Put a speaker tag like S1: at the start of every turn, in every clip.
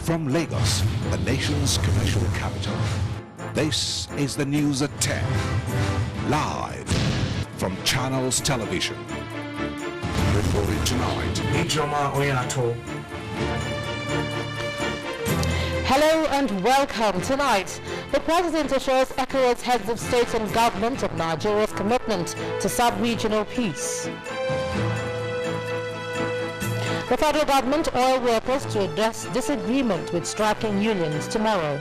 S1: From Lagos, the nation's commercial capital, this is the news at 10, live from Channels Television. Reporting tonight.
S2: Hello and welcome. Tonight, the President assures ECOWAS heads of state and government of Nigeria's commitment to sub-regional peace. The federal government oil workers to address disagreement with striking unions tomorrow.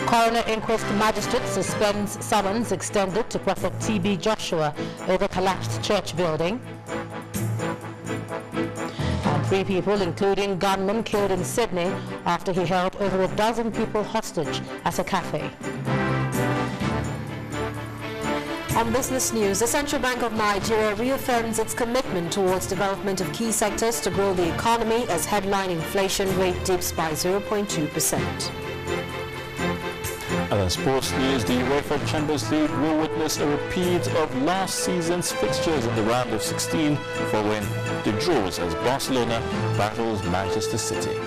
S2: Coroner inquest magistrate suspends summons extended to Prophet TB Joshua over collapsed church building. And 3 people, including gunmen, killed in Sydney after he held over a dozen people hostage at a cafe. On business news, the Central Bank of Nigeria reaffirms its commitment towards development of key sectors to grow the economy as headline inflation rate dips by 0.2%.
S3: Other sports news, the UEFA Champions League will witness a repeat of last season's fixtures in the round of 16 following the draws as Barcelona battles Manchester City.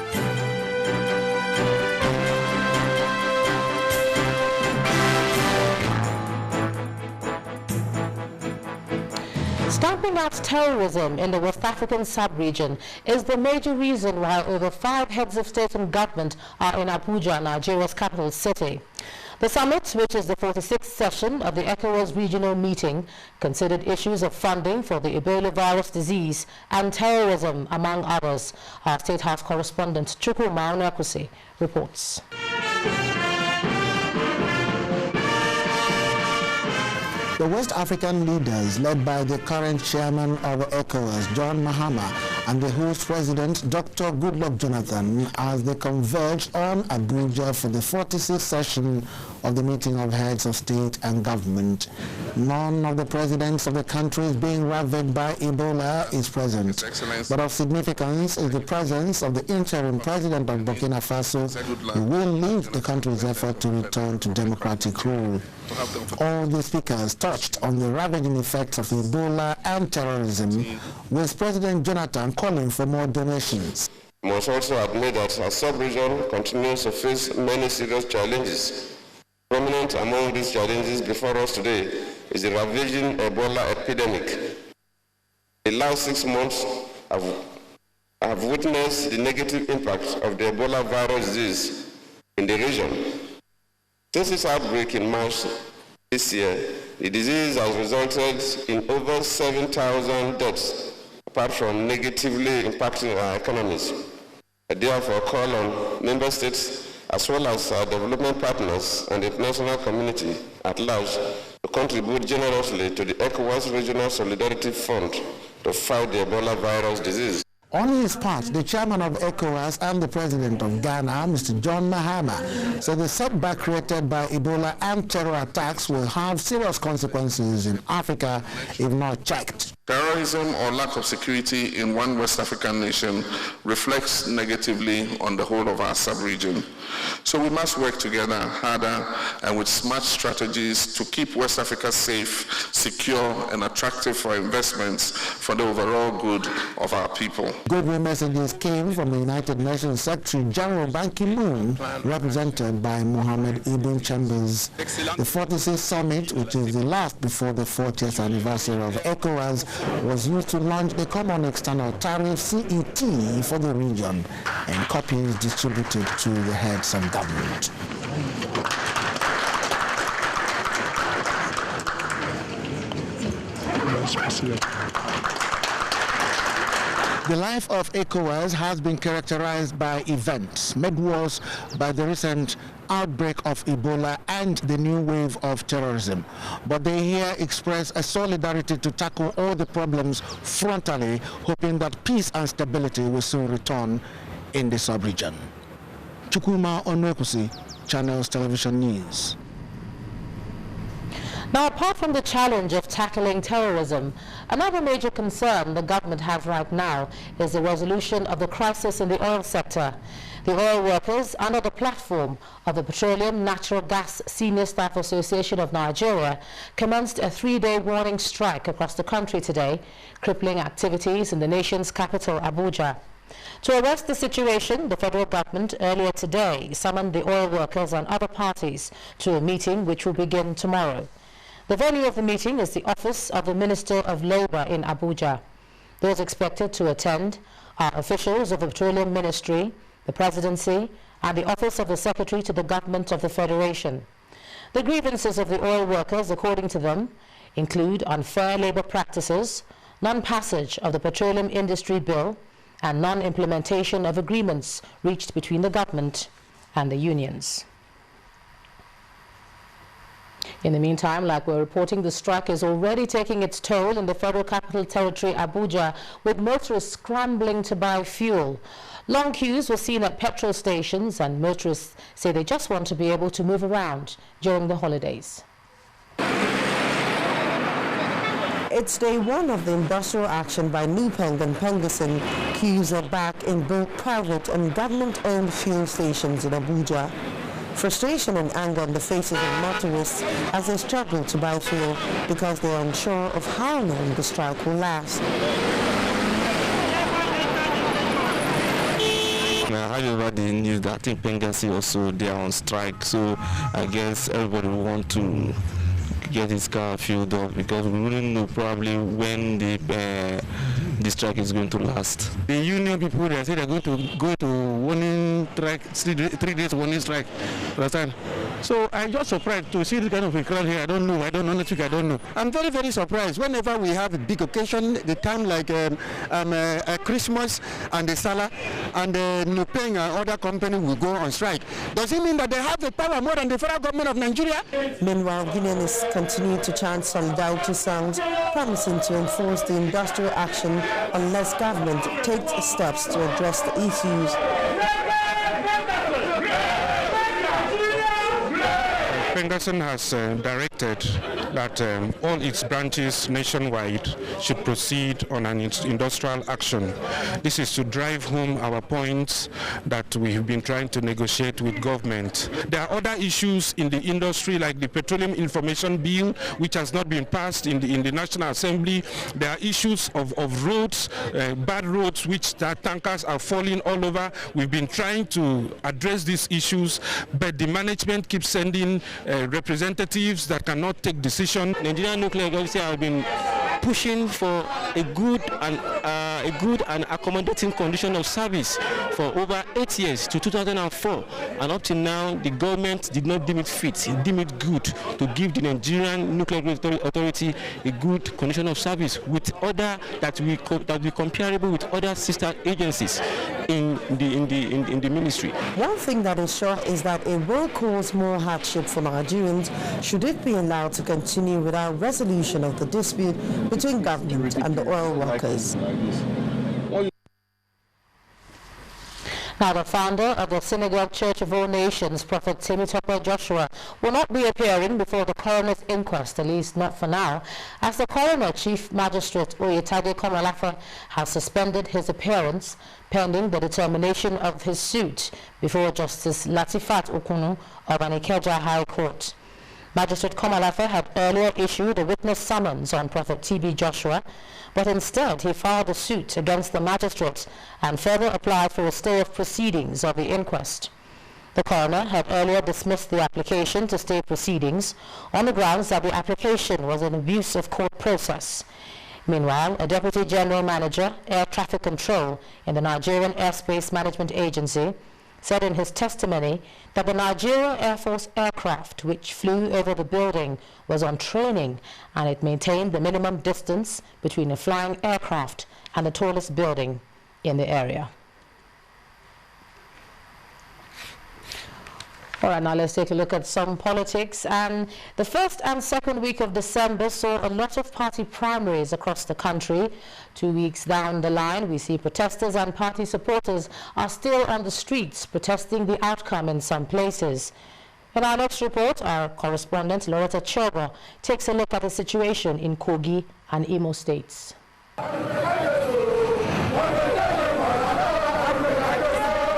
S2: Stamping out terrorism in the West African sub-region is the major reason why over 5 heads of state and government are in Abuja, Nigeria's capital city. The summit, which is the 46th session of the ECOWAS regional meeting, considered issues of funding for the Ebola virus disease and terrorism, among others. Our State House correspondent Chukwuma reports.
S4: The West African leaders, led by the current chairman of ECOWAS, John Mahama, and the host president, Dr. Goodluck Jonathan, as they converged on Abuja for the 46th session of the meeting of heads of state and government. None of the presidents of the countries being ravaged by Ebola is present. But of significance is the presence of the interim president of Burkina Faso, who will lead the country's effort to return to democratic rule. All the speakers touched on the ravaging effects of Ebola and terrorism, with President Jonathan calling for more donations.
S5: We must also admit that our sub-region continues to face many serious challenges. Prominent among these challenges before us today is the ravaging Ebola epidemic. The last 6 months have witnessed the negative impact of the Ebola virus disease in the region. Since its outbreak in March this year, the disease has resulted in over 7,000 deaths, apart from negatively impacting our economies. I therefore call on member states as well as our development partners and the international community at large to contribute generously to the ECOWAS Regional Solidarity Fund to fight the Ebola virus disease.
S4: On his part, the chairman of ECOWAS and the president of Ghana, Mr. John Mahama, said the setback created by Ebola and terror attacks will have serious consequences in Africa if not checked.
S6: Terrorism or lack of security in one West African nation reflects negatively on the whole of our sub-region. So we must work together harder and with smart strategies to keep West Africa safe, secure, and attractive for investments for the overall good of our people.
S4: Goodwill messages came from the United Nations Secretary General Ban Ki-moon, represented by Mohammed Ibn Chambers. The 46th summit, which is the last before the 40th anniversary of ECOWAS, was used to launch the Common External Tariff CET for the region, and copies distributed to the heads of government. The life of ECOWAS has been characterized by events made worse by the recent outbreak of Ebola and the new wave of terrorism. But they here express a solidarity to tackle all the problems frontally, hoping that peace and stability will soon return in the sub-region. Chukwuma Onwekusi, Channels Television News.
S2: Now, apart from the challenge of tackling terrorism, another major concern the government has right now is the resolution of the crisis in the oil sector. The oil workers, under the platform of the Petroleum Natural Gas Senior Staff Association of Nigeria, commenced a 3-day warning strike across the country today, crippling activities in the nation's capital, Abuja. To arrest the situation, the federal government earlier today summoned the oil workers and other parties to a meeting which will begin tomorrow. The venue of the meeting is the office of the Minister of Labour in Abuja. Those expected to attend are officials of the Petroleum Ministry, the Presidency, and the Office of the Secretary to the Government of the Federation. The grievances of the oil workers, according to them, include unfair labour practices, non-passage of the Petroleum Industry Bill, and non-implementation of agreements reached between the government and the unions. In the meantime, like we're reporting, the strike is already taking its toll in the Federal Capital Territory, Abuja, with motorists scrambling to buy fuel. Long queues were seen at petrol stations, and motorists say they just want to be able to move around during the holidays.
S7: It's day one of the industrial action by Nupeng and Pengerson. Queues are back in both private and government-owned fuel stations in Abuja. Frustration and anger on the faces of motorists as they struggle to buy fuel because they are unsure of how long the strike will last.
S8: I heard about the news that I think Pengerson also they are on strike, so I guess everybody will want to get his car filled up because we wouldn't know probably when the strike is going to last. The union people, they say they're going to go to warning strike, 3 days warning strike. Understand? So I'm just surprised to see this kind of a crowd here. I don't know next week, I don't know. I'm very, very surprised. Whenever we have a big occasion, the time like Christmas and the Salah and Nupeng and other companies will go on strike. Does it mean that they have the power more than the federal government of Nigeria?
S7: Meanwhile, Guineans continue to chant solidarity songs, promising to enforce the industrial action unless government takes steps to address the issues.
S9: Pengerson has directed that all its branches nationwide should proceed on an industrial action. This is to drive home our points that we have been trying to negotiate with government. There are other issues in the industry like the Petroleum Information Bill, which has not been passed in the National Assembly. There are issues of roads, bad roads, which tankers are falling all over. We've been trying to address these issues, but the management keeps sending representatives that cannot take decision.
S8: Nigerian Nuclear Agency have been pushing for a good and accommodating condition of service for over 8 years to 2004, and up to now the government did not deem it fit, deem it good to give the Nigerian Nuclear Authority a good condition of service with other that we comparable with other sister agencies in the ministry.
S7: One thing that is sure is that it will cause more hardship for Nigerians should it be allowed to continue without resolution of the dispute between government and the oil workers.
S2: Now, the founder of the Synagogue Church of All Nations, Prophet Temitope Joshua, will not be appearing before the coroner's inquest, at least not for now, as the coroner, Chief Magistrate Oyetade Komalafe, has suspended his appearance pending the determination of his suit before Justice Latifat Okunu of Anikeja High Court. Magistrate Komalafe had earlier issued a witness summons on Prophet TB Joshua, but instead he filed a suit against the magistrate and further applied for a stay of proceedings of the inquest. The coroner had earlier dismissed the application to stay proceedings on the grounds that the application was an abuse of court process. Meanwhile, a Deputy General Manager, Air Traffic Control in the Nigerian Airspace Management Agency said in his testimony that the Nigeria Air Force aircraft which flew over the building was on training and it maintained the minimum distance between a flying aircraft and the tallest building in the area. All right, now let's take a look at some politics. And the first and second week of December saw a lot of party primaries across the country. 2 weeks down the line, we see protesters and party supporters are still on the streets protesting the outcome in some places. In our next report, our correspondent Loretta Chobo takes a look at the situation in Kogi and Imo states.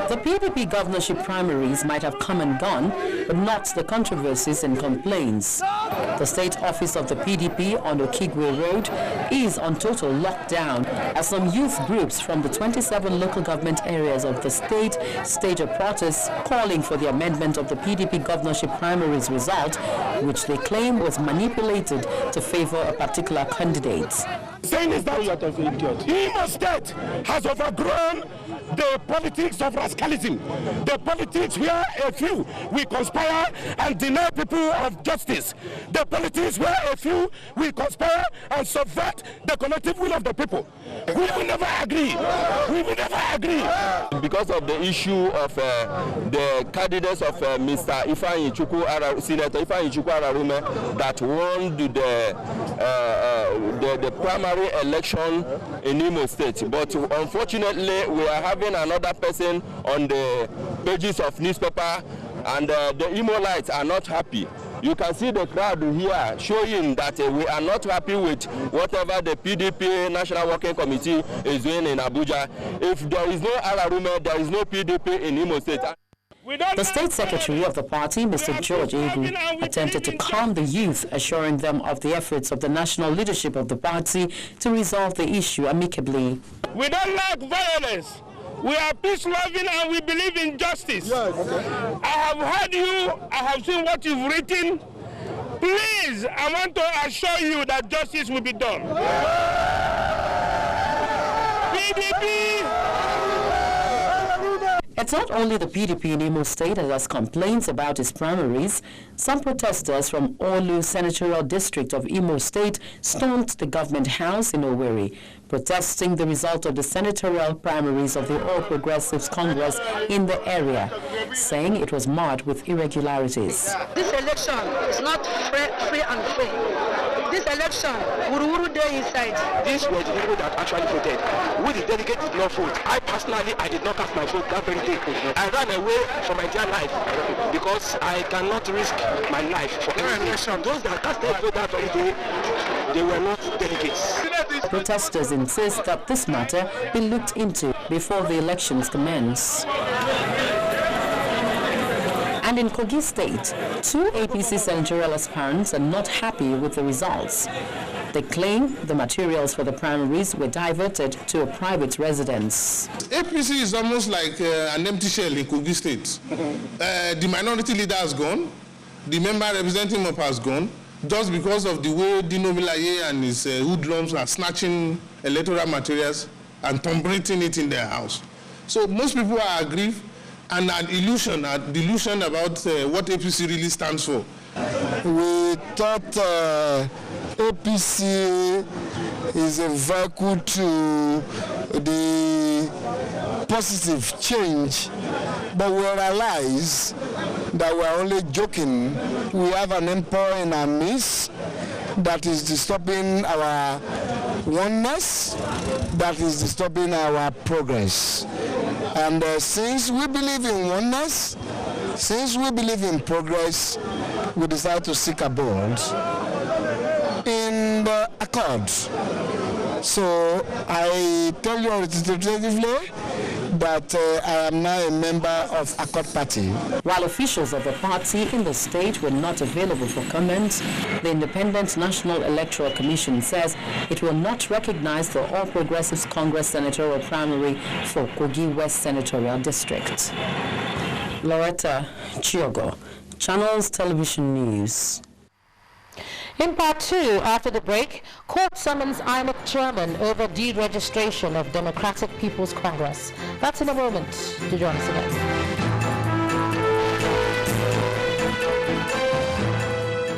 S10: The The PDP governorship primaries might have come and gone, but not the controversies and complaints. The state office of the PDP on Okigwe Road is on total lockdown as some youth groups from the 27 local government areas of the state stage a protest calling for the amendment of the PDP governorship primaries result, which they claim was manipulated to favor a particular candidate.
S11: Saying is that Imo State has overgrown the politics of rascalism, the politics where a few will conspire and deny people of justice, the politics where a few will conspire and subvert the collective will of the people. We will never agree. We will never agree.
S12: Because of the issue of the candidates of Mr. Senator Ifeanyi Chukwu Ararume that won the primary election in Imo State. But unfortunately, we are having another person on the pages of newspaper, and the Imolites are not happy. You can see the crowd here showing that we are not happy with whatever the PDP National Working Committee is doing in Abuja. If there is no Ararume, there is no PDP in Imo State.
S10: The state secretary of the party, Mr. George Egu, attempted to calm the youth, assuring them of the efforts of the national leadership of the party to resolve the issue amicably.
S11: We don't like violence. We are peace-loving and we believe in justice. Yes. Okay. I have heard you. I have seen what you've written. Please, I want to assure you that justice will be done. PDP!
S10: It's not only the PDP in Imo State that has complaints about its primaries. Some protesters from Olu Senatorial District of Imo State stormed the government house in Owerri, protesting the result of the senatorial primaries of the All Progressives Congress in the area, saying it was marred with irregularities.
S13: This election is not free and fair. This election, Wuru Day inside.
S14: These were the people that actually voted. We, the delegates, did not vote. I personally, I did not cast my vote that very day. I ran away from my dear life because I cannot risk my life for any election. Those that casted vote that very day, they were not delegates.
S10: Protesters insist that this matter be looked into before the elections commence. And in Kogi State, 2 APC senatorial aspirants are not happy with the results. They claim the materials for the primaries were diverted to a private residence.
S15: APC is almost like an empty shell in Kogi State. The minority leader has gone, the member representing him has gone, just because of the way Dino Milaye and his hoodlums are snatching electoral materials and tumbling it in their house. So most people are aggrieved and an illusion, a delusion about what APC really stands for.
S16: We thought APC is a vehicle to the positive change, but we realize that we are only joking. We have an empire in our midst that is disturbing our oneness, that is disturbing our progress. And since we believe in oneness, since we believe in progress, we decide to seek abode in the accord. So I tell you authoritatively that I am now a member of Accord Party.
S10: While officials of the party in the state were not available for comment, the Independent National Electoral Commission says it will not recognize the All Progressives Congress senatorial primary for Kogi West Senatorial District. Loretta Chiogo, Channels Television News.
S2: In part 2, after the break, court summons INEC chairman over deregistration of Democratic People's Congress. That's in a moment. Do join us again.